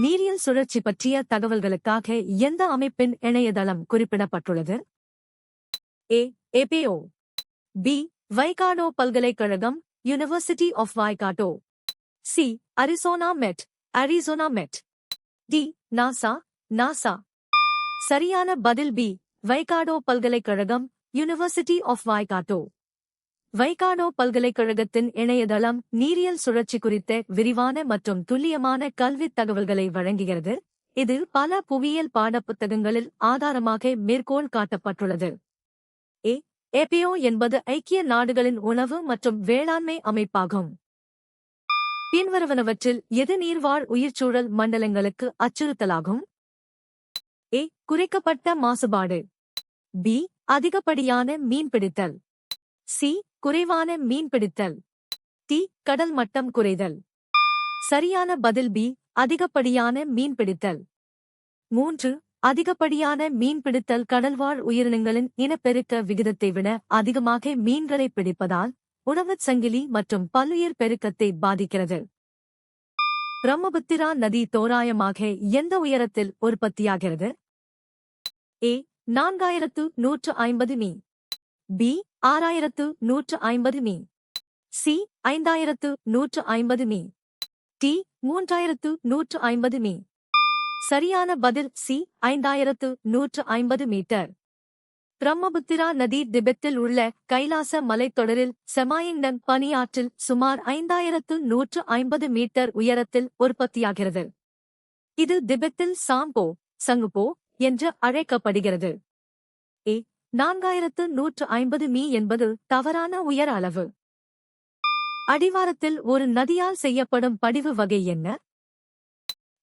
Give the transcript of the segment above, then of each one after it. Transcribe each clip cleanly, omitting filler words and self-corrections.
நீரியல் சுழற்சி பற்றிய தகவல்களுக்காக எந்த அமைப்பின் இணையதளம் குறிப்பிடப்பட்டுள்ளது? ஏ. ஏபிஓ. பி. வைகாடோ பல்கலைக்கழகம், யுனிவர்சிட்டி ஆஃப் வைகாடோ. சி. அரிசோனா மெட், அரிசோனா மெட். டி. NASA, NASA. சரியான பதில் பி. வைகாடோ பல்கலைக்கழகம், யுனிவர்சிட்டி ஆஃப் வைகாடோ. வைகாடோ பல்கலைக்கழகத்தின் இணையதளம் நீரியல் சுழற்சி குறித்த விரிவான மற்றும் துல்லியமான கல்வித் தகவல்களை வழங்குகிறது. இது பல புவியியல் பாடப்புத்தகங்களில் ஆதாரமாக மேற்கோள் காட்டப்பட்டுள்ளது. ஏ. ஏபிஓ என்பது ஐக்கிய நாடுகளின் உணவு மற்றும் வேளாண்மை அமைப்பாகும். பின்வருவனவற்றில் எது நீர்வாழ் உயிர்ச்சூழல் மண்டலங்களுக்கு அச்சுறுத்தலாகும்? ஏ. குறைக்கப்பட்ட மாசுபாடு. பி. அதிகப்படியான மீன்பிடித்தல். சி. குறைவான மீன்பிடித்தல். டி. கடல் மட்டம் குறைதல். சரியான பதில் பி. அதிகப்படியான மீன்பிடித்தல். 3. அதிகப்படியான மீன்பிடித்தல் கடல்வாழ் உயிரினங்களின் இனப்பெருக்க விகிதத்தை விட அதிகமாக மீன்களை பிடிப்பதால் உணவுச் சங்கிலி மற்றும் பல்லுயிர் பெருக்கத்தை பாதிக்கிறது. பிரம்மபுத்திரா நதி தோராயமாக எந்த உயரத்தில் உற்பத்தியாகிறது? ஏ. 4150 மீ. பி. 6150 மீ. சி. 5150 மீ. டி. 3150 மீ. சரியான பதில் சி. 5150 மீட்டர். பிரம்மபுத்திரா நதி திபெத்தில் உள்ள கைலாச மலைத்தொடரில் செமாயிங்டன் பனியாற்றில் சுமார் 5150 மீட்டர் உயரத்தில் உற்பத்தியாகிறது. இது திபெத்தில் சாம்போ, சங்குபோ என்று அழைக்கப்படுகிறது. ஏ. 4150 மீ என்பது தவறான உயர அளவு. அடிவாரத்தில் ஒரு நதியால் செய்யப்படும் படிவு வகை என்ன?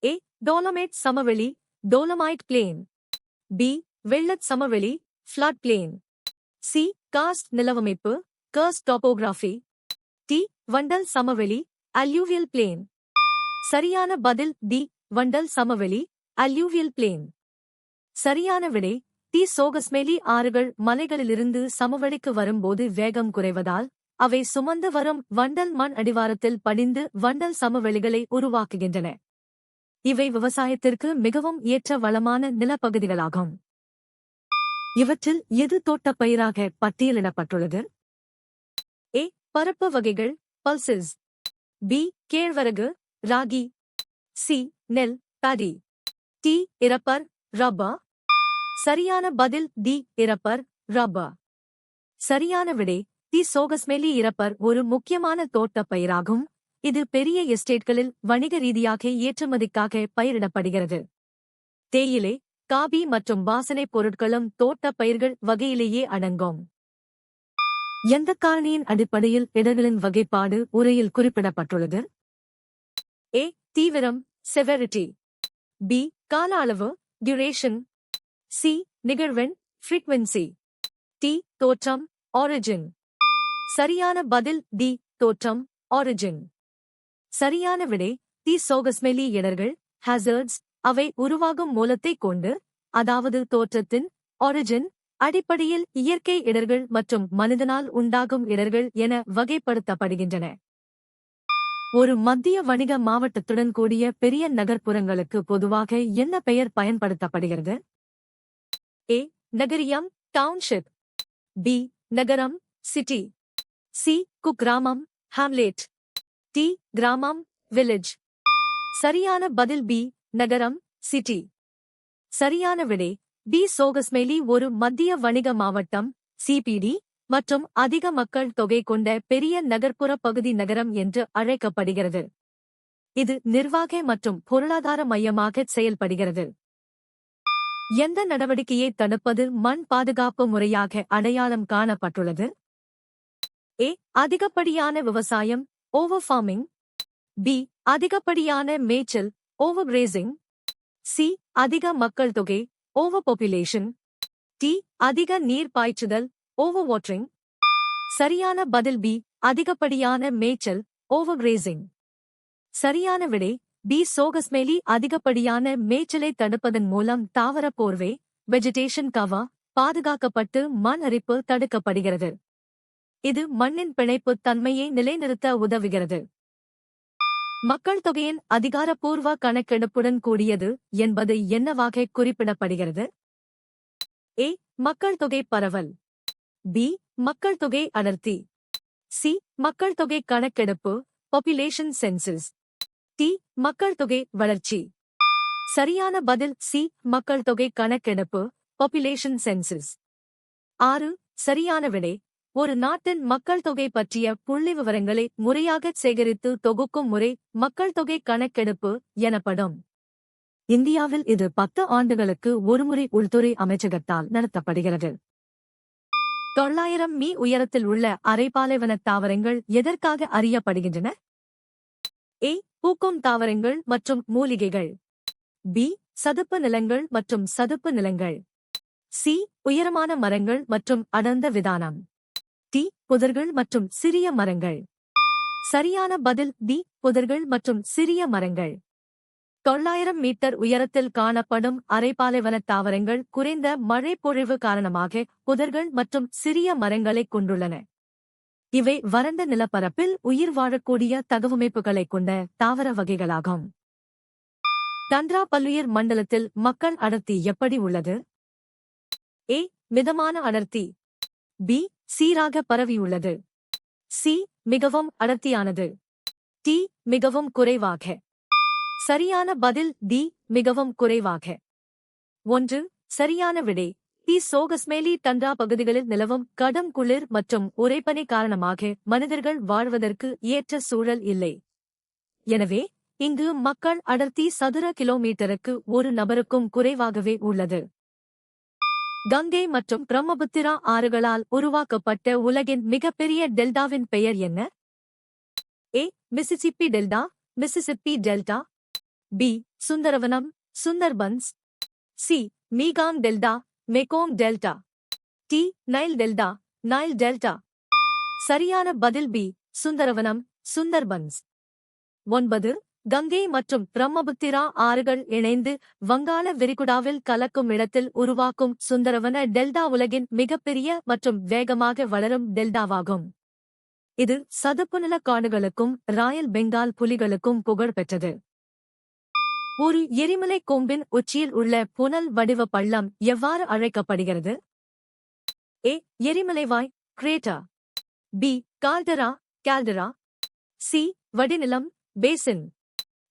ஏ. டோலமைட் சமவெளி, டோலமைட் பிளேன். பி. வெள்ளச் சமவெளி, ஃப்ளட் பிளேன். சி. கார்ஸ்ட் நிலவமைப்பு, கர்ஸ்ட் டோபோகிராஃபி. டி. வண்டல் சமவெளி, அல்யூவியல் பிளேன். சரியான பதில் டி. வண்டல் சமவெளி, அல்யூவியல் பிளேன். சரியான விடை டி. சோகஸ்மேலி ஆறுகள் மலைகளிலிருந்து சமவெளிக்கு வரும்போது வேகம் குறைவதால் அவை சுமந்து வரும் வண்டல் மண் அடிவாரத்தில் படிந்து வண்டல் சமவெளிகளை உருவாக்குகின்றன. இவை விவசாயத்திற்கு மிகவும் ஏற்ற வளமான நிலப்பகுதிகளாகும். இவற்றில் எது தோட்டப் பயிராக பட்டியலிடப்பட்டுள்ளது? ஏ. பருப்பு வகைகள், பல்சஸ். பி. கேழ்வரகு, ராகி. சி. நெல், பாடி. டி. இரப்பர், ரப்பர். சரியான பதில் டி. இரப்பர், ரப்பர். சரியான விடை டி. சோகஸ்மேலி இரப்பர் ஒரு முக்கியமான தோட்டப் பயிராகும். இது பெரிய எஸ்டேட்களில் வணிக ரீதியாக ஏற்றுமதிக்காக பயிரிடப்படுகிறது. தேயிலை, காபி மற்றும் வாசனைப் பொருட்களும் தோட்டப் பயிர்கள் வகையிலேயே அடங்கும். எந்த காரணியின் அடிப்படையில் இடர்களின் வகைப்பாடு உரையில் குறிப்பிடப்பட்டுள்ளது? ஏ. தீவிரம், செவரிட்டி. பி. கால அளவு, டியூரேஷன். சி. நிகழ்வெண், ஃப்ரீக்வென்சி. டி. தோற்றம், ஆரிஜின். சரியான பதில் டி. தோற்றம், ஆரிஜின். சரியான விடை டி. சோகஸ்மெலி இடர்கள், ஹாசர்ட்ஸ். அவை உருவாகும் மூலத்தைக் கொண்டு, அதாவது தோற்றத்தின், ஆரிஜின் அடிப்படையில் இயற்கை இடர்கள் மற்றும் மனிதனால் உண்டாகும் இடர்கள் என வகைப்படுத்தப்படுகின்றன. ஒரு மத்திய வணிக மாவட்டத்துடன் கூடிய பெரிய நகர்ப்புறங்களுக்கு பொதுவாக என்ன பெயர் பயன்படுத்தப்படுகிறது? ஏ. நகரியம், டவுன்ஷிப். பி. நகரம், சிட்டி. சி. குக்கிராமம், ஹாம்லேட். டி. கிராமம், வில்லேஜ். சரியான பதில் பி. நகரம், சிட்டி. சரியான விடை பி. சோகஸ்மேலி ஒரு மத்திய வணிக மாவட்டம், சிபிடி, மற்றும் அதிக மக்கள் தொகை கொண்ட பெரிய நகர்ப்புற பகுதி நகரம் என்று அழைக்கப்படுகிறது. இது நிர்வாக மற்றும் பொருளாதார மையமாக செயல்படுகிறது. எந்த நடவடிக்கையை தடுப்பது மண் பாதுகாப்பு முறையாக அடையாளம் காணப்பட்டுள்ளது? ஏ. அதிகப்படியான விவசாயம், ஓவர் ஃபார்மிங். பி. அதிகப்படியான மேய்ச்சல், ஓவர் கிரேசிங். சி. அதிக மக்கள் தொகை, ஓவர் பாப்புலேஷன். டி. அதிக நீர் பாய்ச்சுதல், ஓவர் வாட்டரிங். சரியான பதில் பி. அதிகப்படியான மேய்ச்சல், ஓவர் கிரேசிங். சரியான விடை பி. சோகஸ்மேலி அதிகப்படியான மேய்ச்சலை தடுப்பதன் மூலம் தாவர போர்வை, வெஜிடேஷன் கவர், பாதுகாக்கப்பட்டு மண் அரிப்பு தடுக்கப்படுகிறது. இது மண்ணின் பிணைப்புத் தன்மையை நிலைநிறுத்த உதவுகிறது. மக்கள் தொகையின் அதிகாரப்பூர்வ கணக்கெடுப்புடன் கூடியது என்பது என்னவாக குறிப்பிடப்படுகிறது? ஏ. மக்கள் தொகை பரவல். பி. மக்கள் தொகை அடர்த்தி. சி. மக்கள் தொகை கணக்கெடுப்பு பாப்புலேஷன் சென்சஸ். டி. மக்கள் தொகை வளர்ச்சி. சரியான பதில் சி. மக்கள் தொகை கணக்கெடுப்பு பாப்புலேஷன் சென்சஸ். 6. சரியான விடை. ஒரு நாட்டின் மக்கள் தொகை பற்றிய புள்ளிவிவரங்களை முறையாக சேகரித்து தொகுக்கும் முறை மக்கள் தொகை கணக்கெடுப்பு எனப்படும். இந்தியாவில் இது 10 ஆண்டுகளுக்கு ஒருமுறை உள்துறை அமைச்சகத்தால் நடத்தப்படுகிறது. 900 மீ உயரத்தில் உள்ள அரைப்பாலைவன தாவரங்கள் எதற்காக அறியப்படுகின்றன? ஏ. பூக்கும் தாவரங்கள் மற்றும் மூலிகைகள். பி. சதுப்பு நிலங்கள் மற்றும் சதுப்பு நிலங்கள். சி. உயரமான மரங்கள் மற்றும் அடர்ந்த விதானம். டி. புதர்கள் மற்றும் சிறிய மரங்கள். சரியான பதில் டி. புதர்கள் மற்றும் சிறிய மரங்கள். 900 மீட்டர் உயரத்தில் காணப்படும் அரைப்பாலைவன தாவரங்கள் குறைந்த மழைப்பொழிவு காரணமாக புதர்கள் மற்றும் சிறிய மரங்களைக் கொண்டுள்ளன. இவை வறண்ட நிலப்பரப்பில் உயிர் வாழக்கூடிய தகவமைப்புகளைக் கொண்ட தாவர வகைகளாகும். டண்ட்ரா பல்லுயிர் மண்டலத்தில் மக்கள் அடர்த்தி எப்படி உள்ளது? ஏ. மிதமான அடர்த்தி. பி. சீராக பரவியுள்ளது. சி. மிகவும் அடர்த்தியானது. டி. மிகவும் குறைவாக. சரியான பதில் டி. மிகவும் குறைவாக. 1. சரியான விடை. டி. சோகஸ்மேலி டண்ட்ரா பகுதிகளில் நிலவும் கடும் குளிர் மற்றும் உறைபனி காரணமாக மனிதர்கள் வாழ்வதற்கு ஏற்ற சூழல் இல்லை. எனவே இங்கு மக்கள் அடர்த்தி சதுர கிலோமீட்டருக்கு ஒரு நபருக்கும் குறைவாகவே உள்ளது. கங்கை மற்றும் பிரம்மபுத்திரா ஆறுகளால் உருவாக்கப்பட்ட உலகின் மிகப்பெரிய டெல்டாவின் பெயர் என்ன? A. Mississippi delta Mississippi delta. B. Sundaravanam Sundarbans. C. Mekong delta Mekong delta. D. Nile delta Nile delta. சரியான பதில் பி. சுந்தரவனம் சுந்தர்பன்ஸ். 9. கங்கை மற்றும் பிரம்மபுத்திரா ஆறுகள் இணைந்து வங்காள விரிகுடாவில் கலக்கும் இடத்தில் உருவாக்கும் சுந்தரவன டெல்டா உலகின் மிகப்பெரிய மற்றும் வேகமாக வளரும் டெல்டாவாகும். இது சதுப்புநில காடுகளுக்கும் ராயல் பெங்கால் புலிகளுக்கும் புகழ் பெற்றது. ஒரு எரிமலை கொம்பின் உச்சியில் உள்ள புனல் வடிவ பள்ளம் எவ்வாறு அழைக்கப்படுகிறது? ஏ. எரிமலைவாய் crater. B. Caldera caldera. C. வடிநிலம் பேசின்.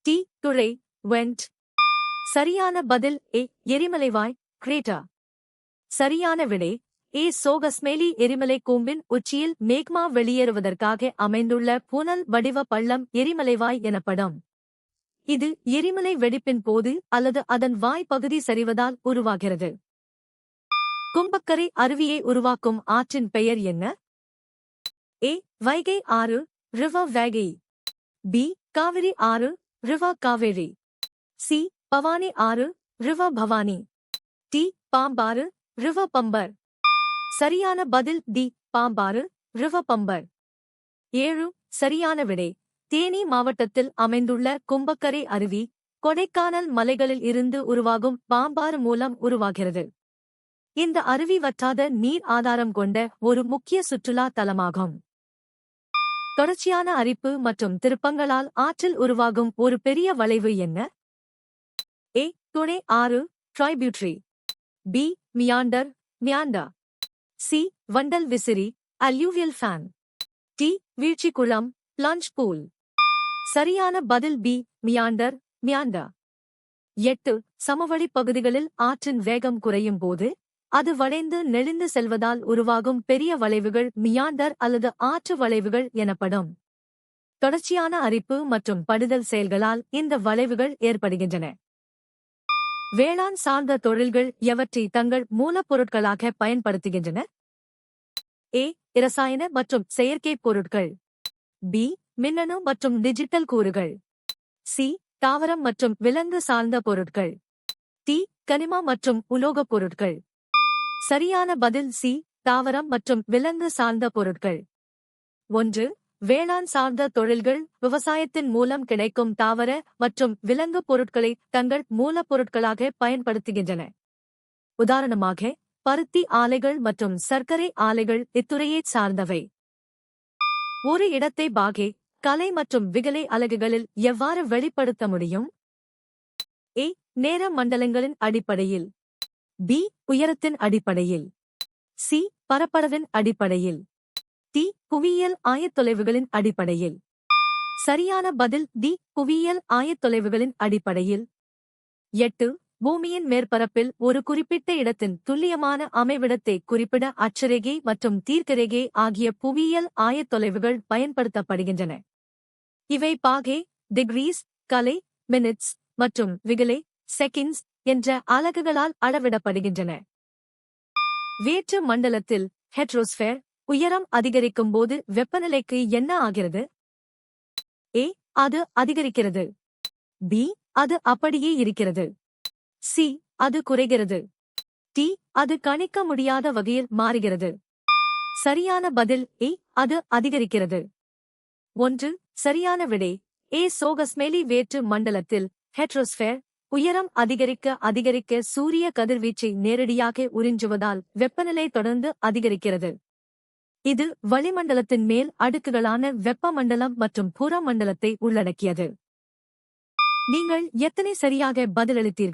டி. துளை வெண்ட். சரியான பதில் ஏ. எரிமலைவாய் கிரேட்டர். சரியான விடை ஏ. சோகஸ்மேலி எரிமலை கூம்பின் உச்சியில் மேக்மா வெளியேறுவதற்காக அமைந்துள்ள புனல் வடிவ பள்ளம் எரிமலைவாய் எனப்படும். இது எரிமலை வெடிப்பின் போது அல்லது அதன் வாய்ப்பகுதி சரிவதால் உருவாகிறது. கும்பக்கரை அருவியை உருவாக்கும் ஆற்றின் பெயர் என்ன? ஏ. வைகை ஆறு ரிவர் வைகை. பி. காவிரி ஆறு ரிவர் காவேரி. சி. பவானி ஆறு river Bhavani. D. Pambar river Pambar. சரியான பதில் டி. Pambar river bumper. 7. சரியான விடை. தேனி மாவட்டத்தில் அமைந்துள்ள கும்பக்கரை அருவி கொடைக்கானல் மலைகளில் இருந்து உருவாகும் பாம்பாறு மூலம் உருவாகிறது. இந்த அருவி வற்றாத நீர் ஆதாரம் கொண்ட ஒரு முக்கிய சுற்றுலா தலமாகும். தொடர்ச்சியான அரிப்பு மற்றும் திருப்பங்களால் ஆற்றில் உருவாகும் ஒரு பெரிய வளைவு என்ன? ஏ. துணை ஆறு ட்ரைபியூட்டரி. பி. Meander meander. சி. வண்டல் விசிறி அல்யூவியல் ஃபேன். டி. வீழ்ச்சி குளம் பிளஞ்ச் பூல். சரியான பதில் பி. Meander meander. 8. சமவெளி பகுதிகளில் ஆற்றின் வேகம் குறையும் போது அது வளைந்து நெளிந்து செல்வதால் உருவாகும் பெரிய வளைவுகள் மியாண்டர் அல்லது ஆற்று வளைவுகள் எனப்படும். தொடர்ச்சியான அரிப்பு மற்றும் படிதல் செயல்களால் இந்த வளைவுகள் ஏற்படுகின்றன. வேளாண் சார்ந்த தொழில்கள் எவற்றை தங்கள் மூலப்பொருட்களாக பயன்படுத்துகின்றன? ஏ. இரசாயன மற்றும் செயற்கை பொருட்கள். பி. மின்னணு மற்றும் டிஜிட்டல் கூறுகள். சி. தாவரம் மற்றும் விலங்கு சார்ந்த பொருட்கள். டி. கனிம மற்றும் உலோகப் பொருட்கள். சரியான பதில் சி. தாவரம் மற்றும் விலங்கு சார்ந்த பொருட்கள். 1. வேளாண் சார்ந்த தொழில்கள் விவசாயத்தின் மூலம் கிடைக்கும் தாவர மற்றும் விலங்கு பொருட்களை தங்கள் மூலப்பொருட்களாக பயன்படுத்துகின்றன. உதாரணமாக பருத்தி ஆலைகள் மற்றும் சர்க்கரை ஆலைகள் இத்துறையைச் சார்ந்தவை. ஒரு இடத்தை பாகே கலை மற்றும் விகலை அலகுகளில் எவ்வாறு வெளிப்படுத்த முடியும்? ஏ. நேர மண்டலங்களின் அடிப்படையில். பி. உயரத்தின் அடிப்படையில். சி. பரப்பளவின் அடிப்படையில். டி. புவியியல் ஆயத்தொலைவுகளின் அடிப்படையில். சரியான பதில் டி. புவியியல் ஆயத்தொலைவுகளின் அடிப்படையில். 8. பூமியின் மேற்பரப்பில் ஒரு குறிப்பிட்ட இடத்தின் துல்லியமான அமைவிடத்தை குறிப்பிட அட்சரேகை மற்றும் தீர்க்கரேகை ஆகிய புவியியல் ஆயத்தொலைவுகள் பயன்படுத்தப்படுகின்றன. இவை பாகே, டிகிரீஸ், கலை, மினிட்ஸ் மற்றும் விகலை, செகண்ட்ஸ் என்ற அலகுகளால் அளவிடப்படுகின்றன. வேற்று மண்டலத்தில் ஹெட்ரோஸ்பேர் உயரம் அதிகரிக்கும் போது வெப்பநிலைக்கு என்ன ஆகிறது? ஏ. அது அதிகரிக்கிறது. பி. அது அப்படியே இருக்கிறது. சி. அது குறைகிறது. டி. அது கணிக்க முடியாத வகையில் மாறுகிறது. சரியான பதில் ஏ. அது அதிகரிக்கிறது. 1. சரியான விடை ஏ. சோகஸ்மேலி வேற்று மண்டலத்தில் ஹெட்ரோஸ்பேர் உயரம் அதிகரிக்க சூரிய கதிர்வீச்சை நேரடியாக உறிஞ்சுவதால் வெப்பநிலை தொடர்ந்து அதிகரிக்கிறது. இது வளிமண்டலத்தின் மேல் அடுக்குகளான வெப்பமண்டலம் மற்றும் புறமண்டலத்தை உள்ளடக்கியது. நீங்கள் எத்தனை சரியாக பதிலளித்தீர்கள்?